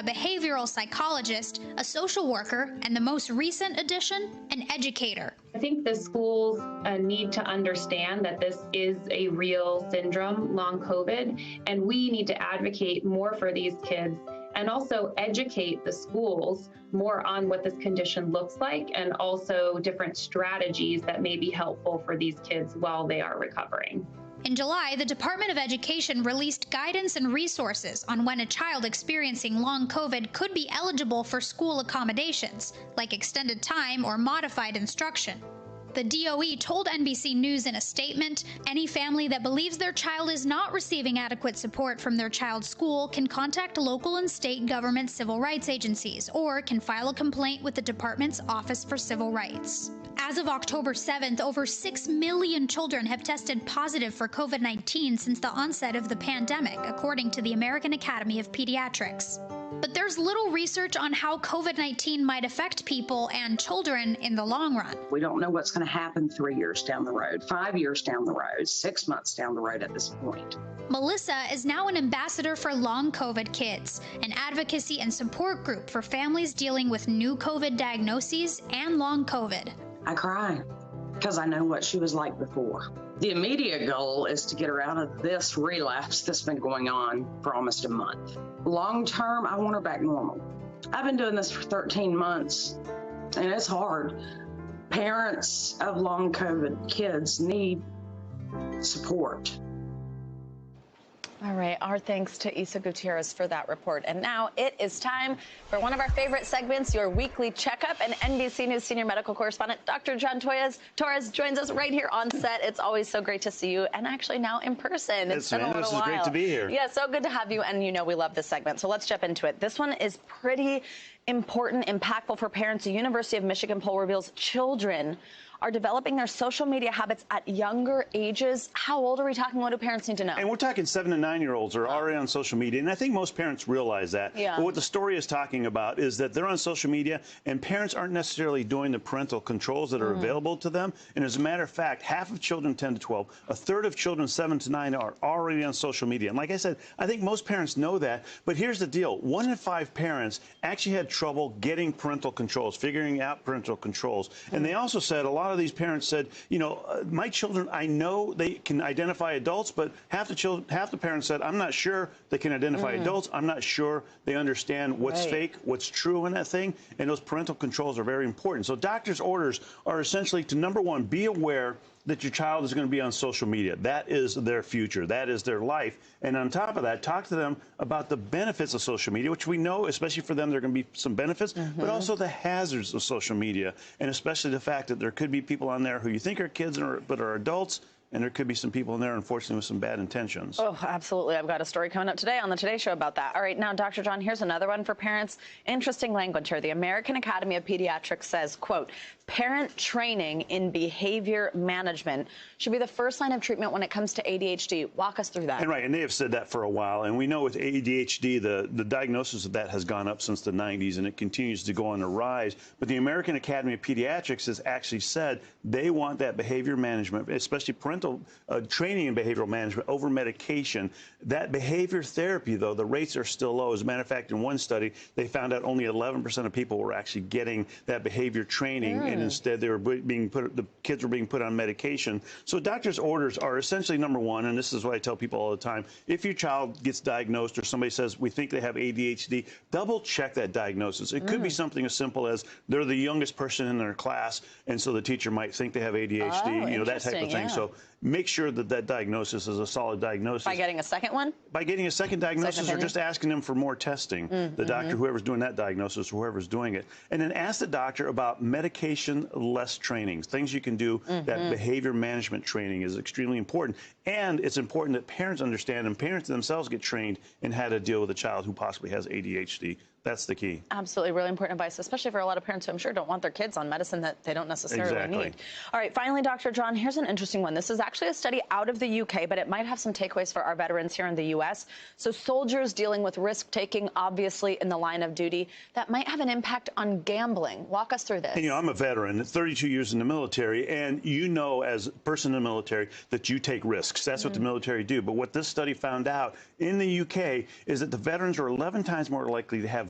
a behavioral psychologist, a social worker, and the most recent addition, an educator. I think the schools need to understand that this is a real syndrome, long COVID, and we need to advocate more for these kids and also educate the schools more on what this condition looks like and also different strategies that may be helpful for these kids while they are recovering. In July, the Department of Education released guidance and resources on when a child experiencing long COVID could be eligible for school accommodations, like extended time or modified instruction. The DOE told NBC News in a statement, any family that believes their child is not receiving adequate support from their child's school can contact local and state government civil rights agencies or can file a complaint with the department's Office for Civil Rights. As of October 7th, over 6 million children have tested positive for COVID-19 since the onset of the pandemic, according to the American Academy of Pediatrics. But there's little research on how COVID-19 might affect people and children in the long run. We don't know what's going to happen 3 years down the road, 5 years down the road, 6 months down the road at this point. Melissa is now an ambassador for Long COVID Kids, an advocacy and support group for families dealing with new COVID diagnoses and long COVID. I cry because I know what she was like before. The immediate goal is to get her out of this relapse that's been going on for almost a month. Long term, I want her back normal. I've been doing this for 13 months, and it's hard. Parents of long COVID kids need support. All right, our thanks to Isa Gutierrez for that report. And now it is time for one of our favorite segments, your weekly checkup. And NBC News senior medical correspondent Dr. John Torres joins us right here on set. It's always so great to see you, and actually now in person. It's been a little while. This is great to be here. Yeah, so good to have you, and you know we love this segment. So let's jump into it. This one is pretty important, impactful for parents. The University of Michigan poll reveals children are developing their social media habits at younger ages. How old are we talking? What do parents need to know? And we're talking 7 to 9-year-olds are already on social media, and I think most parents realize that. Yeah. But what the story is talking about is that they're on social media, and parents aren't necessarily doing the parental controls that are available to them. And as a matter of fact, half of children 10 to 12, a third of children 7 to 9 are already on social media. And like I said, I think most parents know that. But here's the deal: 1 in 5 parents actually had trouble getting parental controls, figuring out parental controls. And they also said, a lot of these parents said, you know, my children, I know they can identify adults, but half the parents said, I'm not sure they can identify adults. I'm not sure they understand what's fake, what's true in that thing. And those parental controls are very important. So doctors' orders are essentially to, number one, be aware that your child is going to be on social media. That is their future. That is their life. And on top of that, talk to them about the benefits of social media, which we know, especially for them, there are going to be some benefits, but also the hazards of social media, and especially the fact that there could be people on there who you think are kids but are adults, and there could be some people in there, unfortunately, with some bad intentions. Oh, absolutely. I've got a story coming up today on the Today Show about that. All right, now, Dr. John, here's another one for parents. Interesting language here. The American Academy of Pediatrics says, quote, parent training in behavior management should be the first line of treatment when it comes to ADHD. Walk us through that. And right, and they have said that for a while. And we know with ADHD, the diagnosis of that has gone up since the 90s, and it continues to go on the rise. But the American Academy of Pediatrics has actually said they want that behavior management, especially parental training in behavioral management over medication. That behavior therapy, though, the rates are still low. As a matter of fact, in one study, they found out only 11% of people were actually getting that behavior training, and instead they were the kids were being put on medication. So doctors' orders are essentially, number one, and this is what I tell people all the time: if your child gets diagnosed or somebody says we think they have ADHD, double check that diagnosis. It could be something as simple as they're the youngest person in their class, and so the teacher might think they have ADHD, you know, that type of thing. So make sure that that diagnosis is a solid diagnosis. By getting a second one? By getting a second diagnosis, or just asking them for more testing. The doctor, whoever's doing that diagnosis, whoever's doing it. And then ask the doctor about medication-less training, things you can do. That behavior management training is extremely important. And it's important that parents understand, and parents themselves get trained in how to deal with a child who possibly has ADHD. That's the key. Absolutely. Really important advice, especially for a lot of parents who I'm sure don't want their kids on medicine that they don't necessarily need. All right. Finally, Dr. John, here's an interesting one. This is actually a study out of the UK, but it might have some takeaways for our veterans here in the U.S. So soldiers dealing with risk-taking, obviously, in the line of duty, that might have an impact on gambling. Walk us through this. And, you know, I'm a veteran, 32 years in the military, and you know, as a person in the military, that you take risks. That's what the military do. But what this study found out in the UK is that the veterans are 11 times more likely to have